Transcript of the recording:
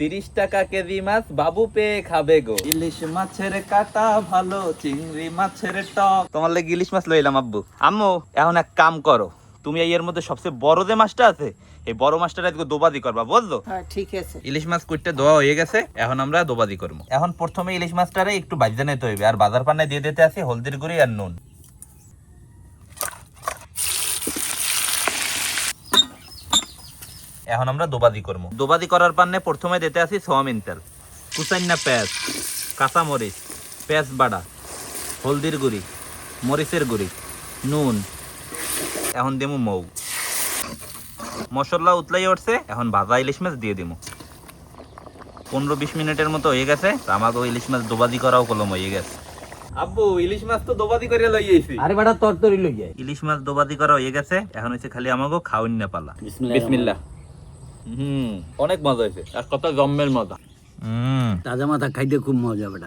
30 টাকা কেজি মাছ বাবু পেয়ে খাবে গো। ইলিশ মাছের কাটা ভালো, চিংড়ি মাছের টক। তোমার লাগি ইলিশ মাছ লইলাম আব্বু। আম্মু এখন এক কাম করো, তুমি এর মধ্যে সবচেয়ে বড় যে মাছটা আছে এই বড় মাছটা আজকে দোবাদি করবা, বুঝলো? হ্যাঁ ঠিক আছে। ইলিশ মাছ কুইটটা ধোয়া হয়ে গেছে, এখন আমরা দোবাদি করবো। এখন প্রথমে ইলিশ মাছটারে একটু ভাজতে নিতে হইবে, আর বাজার পান্নায় দিয়ে দিতে আছে হলদির গুঁড়ি আর নুন। এখন আমরা দোবাদি করবো। দোবাদি করার পান্নে প্রথমে দিতে আছি সোয়াবিন তেল, কুচাইনা পেঁয়াজ, কাঁচা মরিচ, পেঁয়াজ বাটা, হলদির গুঁড়ি, মরিচের গুঁড়ি, নুন। এখন দেবো মৌ। মশলা উতলাই উঠছে, এখন ভাজা ইলিশ মাছ দিয়ে দিব। 15-20 মিনিটের মতো হয়ে গেছে, আমাকে ইলিশ মাছ দোবাদি করাও কলম হয়ে গেছে। আব্বু ইলিশ মাছ তো দোবাদি করে লইয়েছি। আরে বেটা তরতরি লই যায়। ইলিশ মাছ দোবাদি করা হয়ে গেছে, এখন হচ্ছে খালি আমাকে খাওয়ান না পালা। বিসমিল্লাহ। অনেক মজা হয়েছে, আর কত জম্মের মজা। তাজা মাথা খাইতে খুব মজা বেটা।